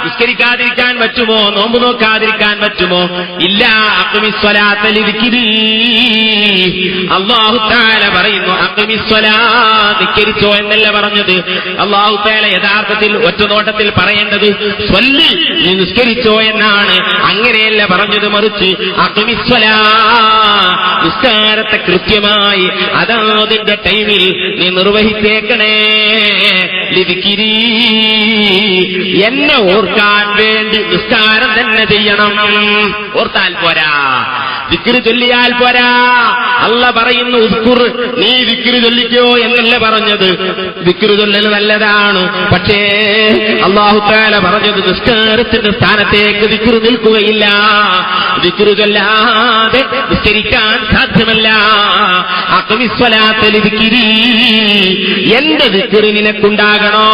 നിസ്കരിക്കാതിരിക്കാൻ പറ്റുമോ? നോമ്പ് നോക്കാതിരിക്കാൻ പറ്റുമോ? ഇല്ല. അഖ്മിസ്സലാത്ത ലിദിക്രി. അല്ലാഹു തആല പറയുന്നു അഖ്മിസ്സലാ, നിസ്കരിച്ചോ എന്നല്ല പറഞ്ഞത്. അല്ലാഹു തആല യഥാർത്ഥത്തിൽ ഒറ്റനോട്ടത്തിൽ പറയേണ്ടത് സ്വല്ലി, നീ നിസ്കരിച്ചോ എന്നാണ്. അങ്ങനെയല്ല പറഞ്ഞത്. മറിച്ച് അഖ്മിസ്സലാ, നിസ്കാരത്തെ കൃത്യമായി അതാതിന്റെ ടൈമിൽ നീ നിർവഹിച്ചേക്കണേ. ലിദിക്രി, എന്നെ ഓർക്കാൻ വേണ്ടി നിസ്കാരം തന്നെ ചെയ്യണം. ഓർത്താൽ പോരാ, ദിക്ർ ചൊല്ലിയാൽ പോരാ. അല്ല പറയുന്നു ഉസ്കുർ, നീ ദിക്ർ ചൊല്ലിക്കോ എന്നല്ല പറഞ്ഞത്. ദിക്ർ ചൊല്ലൽ നല്ലതാണ്, പക്ഷേ അല്ലാഹു തആല പറഞ്ഞത് നിസ്കാരത്തിന്റെ സ്ഥാനത്തേക്ക് ദിക്ർ നിൽക്കുകയില്ല. ദിക്ർ ചൊല്ലാതെ നിസ്കരിക്കാൻ സാധ്യമല്ല. അഖ്മിസ്സലാത്ത ലിദിക്രി, എന്റെ ദിക്ർ നിനക്കുണ്ടാകണോ?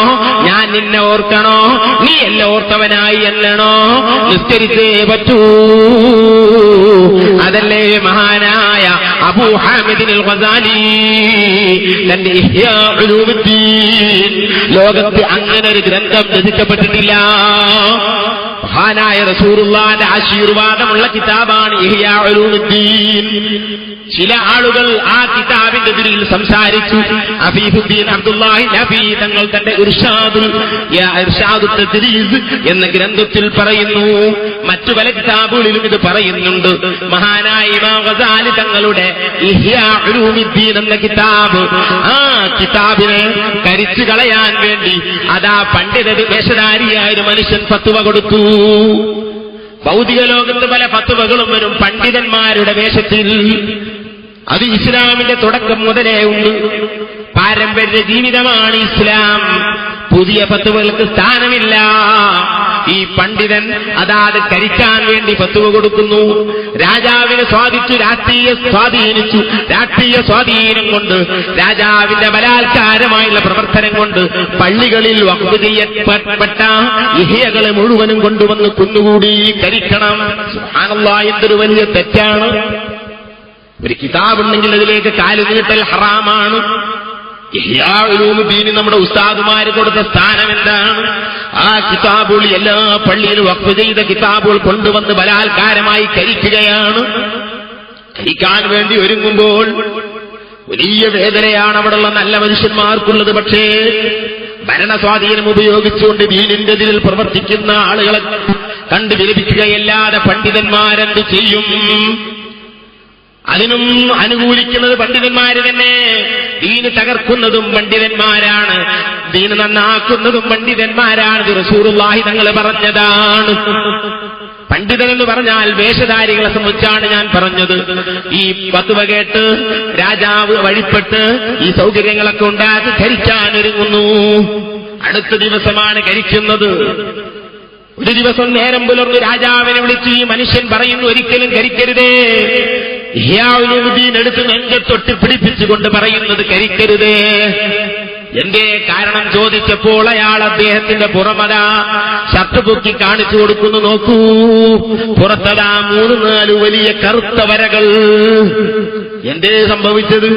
ഞാൻ നിന്നെ ഓർക്കണോ? നീ എന്നെ ഓർത്തവനായി എന്നണോ? നിസ്കരിച്ചേ പറ്റൂ. അതല്ലേ മഹാനായ അബൂ ഹാമിദ് അൽ ഗസാലി തന്റെ ഇഹ്യാ ഉലൂമുദ്ദീൻ, ലോകത്ത് അങ്ങനെ ഒരു ഗ്രന്ഥം രചിക്കപ്പെട്ടിട്ടില്ല. മഹാനായ റസൂലുള്ളാഹിന്റെ ആശീർവാദമുള്ള കിതാബാണ് ഇഹ്യാ ഉലൂമുദ്ദീൻ. ചില ആളുകൾ ആ കിതാബിന്റെ പേരിൽ സംസാരിച്ചു. അഫീഫുദ്ദീൻ അബ്ദുല്ലാഹി നബി തങ്ങൾ തന്റെ ഇർഷാദുൽ തദ്രീസ് എന്ന ഗ്രന്ഥത്തിൽ പറയുന്നു. മറ്റു പല കിതാബുകളിലും ഇത് പറയുന്നുണ്ട്. മഹാനായ ഇമാം ഗസാലി തങ്ങളുടെ ഇഹ്യാ ഉലൂമുദ്ദീൻ എന്ന കിതാബ്, ആ കിതാബിനെ കരിച്ചു കളയാൻ വേണ്ടി അതാ പണ്ഡിത വേഷധാരിയായ ഒരു മനുഷ്യൻ ഫത്വ കൊടുത്തു. ഭൗതിക ലോകത്ത് പല ഫത്വകളും വരും പണ്ഡിതന്മാരുടെ വേഷത്തിൽ. അത് ഇസ്ലാമിന്റെ തുടക്കം മുതലേ ഉണ്ട്. പാരമ്പര്യ ജീവിതമാണ് ഇസ്ലാം. പുതിയ ഫത്വകൾക്ക് സ്ഥാനമില്ല. ഈ പണ്ഡിതൻ അതാത് കരിക്കാൻ വേണ്ടി ഫത്വ കൊടുക്കുന്നു. രാജാവിനെ രാഷ്ട്രീയ സ്വാധീനം കൊണ്ട്, രാജാവിന്റെ ബലാത്കാരമായുള്ള പ്രവർത്തനം കൊണ്ട് പള്ളികളിൽ വഖഫ് ചെയ്യപ്പെട്ട ഇഹ്യകളെ മുഴുവനും കൊണ്ടുവന്ന് കുന്നുകൂടി കരിക്കണം. സുബ്ഹാനല്ലാഹ്, എന്തൊരു വലിയ തെറ്റാണ്. ഒരു കിതാബുണ്ടെങ്കിൽ അതിലേക്ക് കാല് നീട്ടൽ ഹറാമാണ്. ഇഹ്യാ ഉലൂമുദ്ദീൻ നമ്മുടെ ഉസ്താദുമാര് കൊടുത്ത സ്ഥാനം എന്താണ്? ആ കിതാബുകൾ എല്ലാ പള്ളിയിലും വഖഫ് ചെയ്ത കിതാബുകൾ കൊണ്ടുവന്ന് ബലാത്കാരമായി കരിക്കുകയാണ്. കരിക്കാൻ വേണ്ടി ഒരുങ്ങുമ്പോൾ വലിയ വേദനയാണ് അവിടെയുള്ള നല്ല മനുഷ്യന്മാർക്കുള്ളത്. പക്ഷേ ഭരണസ്വാധീനം ഉപയോഗിച്ചുകൊണ്ട് ദീനിന്റെ ഇതിൽ പ്രവർത്തിക്കുന്ന ആളുകളെ കണ്ടു വിലപിക്കുകയല്ലാതെ പണ്ഡിതന്മാരെന്ത് ചെയ്യും? അതിനും അനുകൂലിക്കുന്നത് പണ്ഡിതന്മാര് തന്നെ. ദീന് തകർക്കുന്നതും പണ്ഡിതന്മാരാണ്, ദീന് നന്നാക്കുന്നതും പണ്ഡിതന്മാരാണ്. ഇത് റസൂലുള്ളാഹി തങ്ങൾ പറഞ്ഞതാണ്. പണ്ഡിതൻ എന്ന് പറഞ്ഞാൽ വേഷധാരികളെ സംബന്ധിച്ചാണ് ഞാൻ പറഞ്ഞത്. ഈ ഫത്വ കേട്ട് രാജാവ് വഴിപ്പെട്ട് ഈ സൗകര്യങ്ങളൊക്കെ ഉണ്ടാക്കി കരിക്കാൻ ഒരുങ്ങുന്നു. അടുത്ത ദിവസമാണ് കരിക്കുന്നത്. ഒരു ദിവസം നേരം പുലർന്ന് രാജാവിനെ വിളിച്ച് ഈ മനുഷ്യൻ പറയുന്നു, ഒരിക്കലും കരിക്കരുതേ. ഇഹ്യാ ഉലൂമുദ്ദീൻ എടുത്ത് നെഞ്ചത്തൊട്ട് പിടിപ്പിച്ചുകൊണ്ട് പറയുന്നത് കരിക്കരുതേ. എന്റെ കാരണം ചോദിച്ചപ്പോൾ അയാൾ അദ്ദേഹത്തിന്റെ പുറമതാ ഷർട്ട് പൊക്കി കാണിച്ചു കൊടുക്കുന്നു. നോക്കൂ, പുറത്തതാ 3-4 വലിയ കറുത്ത വരകൾ. എന്തേ സംഭവിച്ചത്?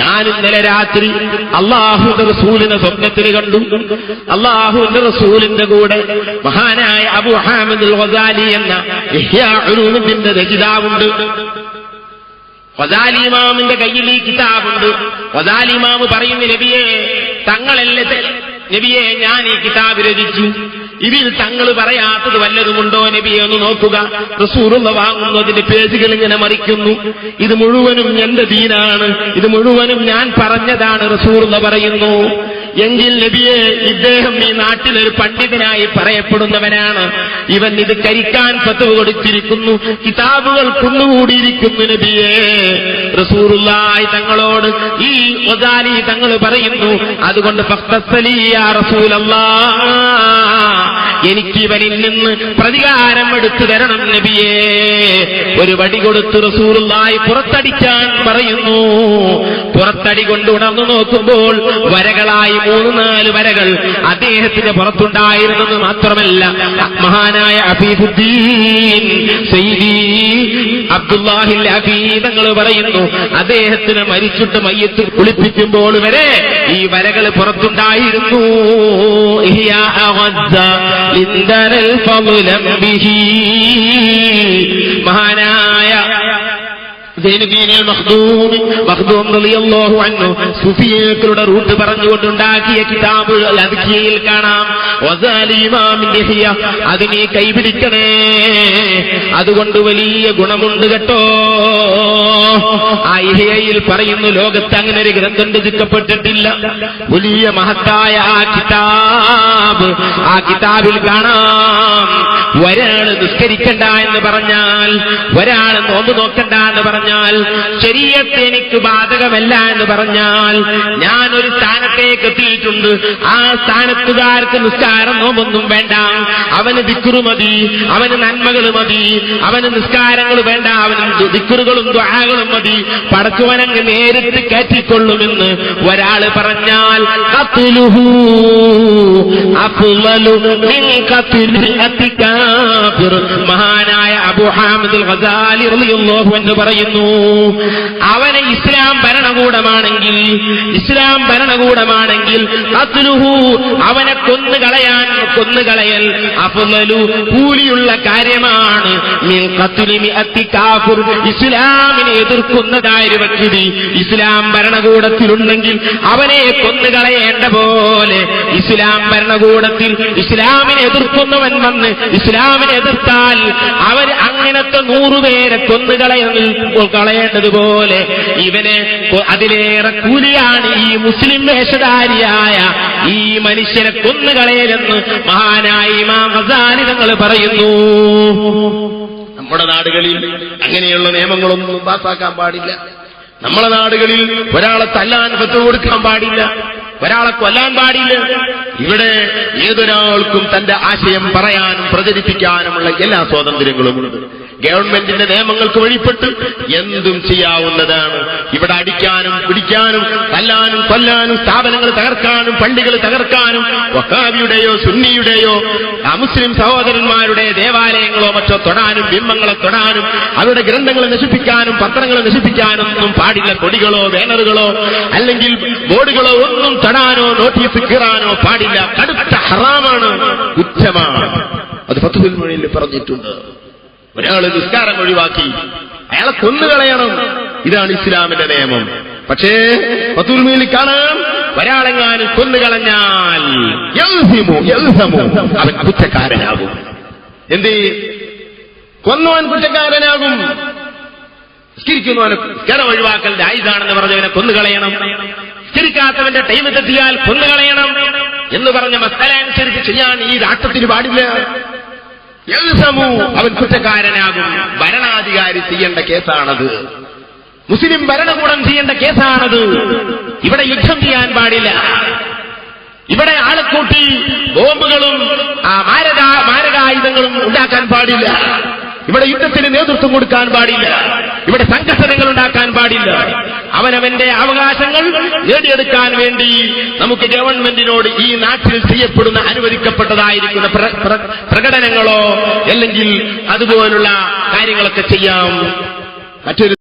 ഞാൻ ഇന്നലെ രാത്രി അല്ലാഹുവിന്റെ റസൂലിനെ സ്വപ്നത്തിൽ കണ്ടു. അല്ലാഹുവിന്റെ റസൂലിന്റെ കൂടെ മഹാനായ അബൂ ഹാമിദ് അൽ ഗസാലി എന്ന ഇഹ്യാ ഉലൂമുദ്ദീന്റെ രചയിതാവുണ്ട്. ഗസാലി ഇമാമിന്റെ കയ്യിൽ ഈ കിതാബുണ്ട്. ഗസാലി ഇമാം പറയുന്നു, നബിയെ തങ്ങളല്ലേ നബിയെ, ഞാൻ ഈ കിതാബ് രചിച്ചു. ഇതിൽ തങ്ങൾ പറയാത്തത് വല്ലതുമുണ്ടോ നബിയെ ഒന്ന് നോക്കുക. റസൂലുള്ള വാങ്ങുന്നു, അതിന്റെ പേജുകൾ ഇങ്ങനെ മറിക്കുന്നു. ഇത് മുഴുവനും എന്റെ ദീനാണ്, ഇത് മുഴുവനും ഞാൻ പറഞ്ഞതാണ് റസൂലുള്ള പറയുന്നു. എങ്കിൽ നബിയെ, ഇദ്ദേഹം ഈ നാട്ടിലൊരു പണ്ഡിതനായി പറയപ്പെടുന്നവനാണ്. ഇവൻ ഇത് കരിക്കാൻ ഫത്വ കൊടുത്തിരിക്കുന്നു, കിതാബുകൾ കുന്നുകൂടിയിരിക്കുന്നു. നബിയെ, റസൂലുള്ളാഹി തങ്ങളോട് ഈ ഗസാലി തങ്ങൾ പറയുന്നു, അതുകൊണ്ട് ഫഖ്തസ്ലി യാ റസൂലല്ലാഹ്, എനിക്ക് ഇവനിൽ നിന്ന് പ്രതികാരം എടുത്തു തരണം നബിയേ. ഒരു വടി കൊടുത്ത് റസൂലുള്ളാഹി പുറത്തടിക്കാൻ പറയുന്നു. പുറത്തടി കൊണ്ട് ഉണർന്നു നോക്കുമ്പോൾ വരകളായി 3-4 വരകൾ അദ്ദേഹത്തിന്റെ പുറത്തുണ്ടായിരുന്നെന്ന് മാത്രമല്ല, മഹാനായ അഫീഫുദ്ദീൻ സയ്യിദി അബ്ദുല്ലാഹിൽ അഫീ തങ്ങൾ പറയുന്നു, അദ്ദേഹത്തിന് മരിച്ചിട്ട് മയ്യത്ത് കുളിപ്പിക്കുമ്പോൾ വരെ ഈ വരകൾ പുറത്തുണ്ടായിരുന്നു. മഹാനായ സൂഫികളുടെ റൂട്ട് പറഞ്ഞുകൊണ്ടുണ്ടാക്കിയ കിതാബ് അദ്കിയയിൽ കാണാം. അതിനെ കൈപിടിക്കണേ, അതുകൊണ്ട് വലിയ ഗുണമുണ്ട് കേട്ടോ. ആ ഇഹ്യയിൽ പറയുന്നു, ലോകത്ത് അങ്ങനെ ഒരു ഗ്രന്ഥം രചിക്കപ്പെട്ടിട്ടില്ല. വലിയ മഹത്തായ ആ കിതാബിൽ കാണാം, ഒരാള് നിസ്കരിക്കണ്ട എന്ന് പറഞ്ഞാൽ, ഒരാള് നോമ്പ് നോക്കണ്ട എന്ന് പറഞ്ഞാൽ, ശരീഅത്ത് എനിക്ക് ബാധകമല്ല എന്ന് പറഞ്ഞാൽ, ഞാനൊരു സ്ഥാനത്തേക്ക് എത്തിയിട്ടുണ്ട്, ആ സ്ഥാനത്തുകാർക്ക് നിസ്കാരം നോമ്പൊന്നും വേണ്ട, അവന് ദിക്റ് മതി, അവന് നന്മകൾ മതി, അവന് നിസ്കാരങ്ങൾ വേണ്ട, അവന് ദിക്റുകളും ദുആകളും മതി, പടച്ചവനങ്ങ് നേരിട്ട് കയറ്റിക്കൊള്ളുമെന്ന് ഒരാള് പറഞ്ഞാൽ, മഹാനായ അബൂ ഹാമിദ് അൽ ഗസാലി റളിയല്ലാഹു അൻഹു പറയുന്നു, അവനെ ഇസ്ലാം ഭരണകൂടമാണെങ്കിൽ അവനെ കൊന്നുകളയൽ അഫ്ളലു കൂലിയുള്ള കാര്യമാണ് മിൻ ഖത്ലി മിഅത്തി കാഫിർ. ഇസ്ലാമിനെ എതിർക്കുന്നതായ ഒരു വ്യക്തി ഇസ്ലാം ഭരണകൂടത്തിലുണ്ടെങ്കിൽ അവനെ കൊന്നുകളയേണ്ട കളയേണ്ട പോലെ ഇസ്ലാം ഭരണകൂടത്തിൽ ഇസ്ലാമിനെ എതിർക്കുന്നവൻ വന്ന് ഇസ്ലാമിനെ എതിർത്താൽ അവർ അങ്ങനത്തെ 100 പേരെ കളയേണ്ടതുപോലെ ഇവനെ അതിലേറെ കൂലിയാണ് ഈ മുസ്ലിം വേഷധാരിയായ ഈ മനുഷ്യനെ കൊന്നുകളയലെന്ന് മഹാനായ ഇമാം ഗസാലി തങ്ങൾ പറയുന്നു. നമ്മുടെ നാടുകളിൽ അങ്ങനെയുള്ള നിയമങ്ങളൊന്നും പാസാക്കാൻ പാടില്ല. നമ്മളെ നാടുകളിൽ ഒരാളെ തല്ലാൻ ഫത്വ കൊടുക്കാൻ പാടില്ല, ഒരാളെ കൊല്ലാൻ പാടില്ല. ഇവിടെ ഏതൊരാൾക്കും തന്റെ ആശയം പറയാനും പ്രചരിപ്പിക്കാനുമുള്ള എല്ലാ സ്വാതന്ത്ര്യങ്ങളുമുണ്ട്. ഗവൺമെന്റിന്റെ നിയമങ്ങൾക്ക് വഴിപ്പെട്ട് എന്തും ചെയ്യാവുന്നതാണ്. ഇവിടെ അടിക്കാനും പിടിക്കാനും തല്ലാനും കൊല്ലാനും സ്ഥാപനങ്ങൾ തകർക്കാനും പള്ളികൾ തകർക്കാനും വഹാബിയുടെയോ സുന്നിയുടെയോ മുസ്ലിം സഹോദരന്മാരുടെ ദേവാലയങ്ങളോ മറ്റോ തൊടാനും ബിംബങ്ങളെ തൊടാനും അവരുടെ ഗ്രന്ഥങ്ങളെ നശിപ്പിക്കാനും പത്രങ്ങളെ നശിപ്പിക്കാനും ഒന്നും പാടില്ല. കൊടികളോ ബാനറുകളോ അല്ലെങ്കിൽ ബോർഡുകളോ ഒന്നും തൊടാനോ നോട്ടീസ് കീറാനോ പാടില്ല. കടുത്ത ഹറാമാണ്, കുറ്റമാണ്. അത് ഫത്ഹുൽ മുഈനിൽ പറഞ്ഞിട്ടുണ്ട്. ഒരാൾ നിസ്കാരം ഒഴിവാക്കി അയാളെ കൊന്നുകളയണം. ഇതാണ് ഇസ്ലാമിന്റെ നിയമം. പക്ഷേ ഫത്ഹുൽ മുഈനിൽ കാണാം, ഒരാളെങ്ങാനും കൊന്നുകളഞ്ഞാൽ അവൻ കുറ്റക്കാരനാകും. എന്തേ? കൊന്നവൻ കുറ്റക്കാരനാകും. നിസ്കരിക്കുന്നവനെ നിസ്കാരം ഒഴിവാക്കൽ ജായിസാണെന്ന് പറഞ്ഞവനെ കൊന്നുകളയണം. നിസ്കരിക്കാത്തവന്റെ ടൈം തെറ്റിയാൽ കൊന്നുകളയണം എന്ന് പറഞ്ഞ മസല അനുസരിച്ച് ചെയ്യാൻ ഈ രാഷ്ട്രത്തിന് പാടില്ല. അവൻ കുറ്റക്കാരനാകും. ഭരണാധികാരി ചെയ്യേണ്ട കേസാണത്. മുസ്ലിം ഭരണകൂടം ചെയ്യേണ്ട കേസാണത്. ഇവിടെ യുദ്ധം ചെയ്യാൻ പാടില്ല. ഇവിടെ ആളെ കൂട്ടി ബോംബുകളും മാരകായുധങ്ങളും ഉണ്ടാക്കാൻ പാടില്ല. ഇവിടെ യുദ്ധത്തിന് നേതൃത്വം കൊടുക്കാൻ പാടില്ല. ഇവിടെ സംഘടനകൾ ഉണ്ടാക്കാൻ പാടില്ല. അവനവന്റെ അവകാശങ്ങൾ നേടിയെടുക്കാൻ വേണ്ടി നമുക്ക് ഗവൺമെന്റിനോട് ഈ നാട്ടിൽ ചെയ്യപ്പെടുന്ന അനുവദിക്കപ്പെട്ടതായിരിക്കുന്ന പ്രകടനങ്ങളോ അല്ലെങ്കിൽ അതുപോലുള്ള കാര്യങ്ങളൊക്കെ ചെയ്യാം. മറ്റൊരു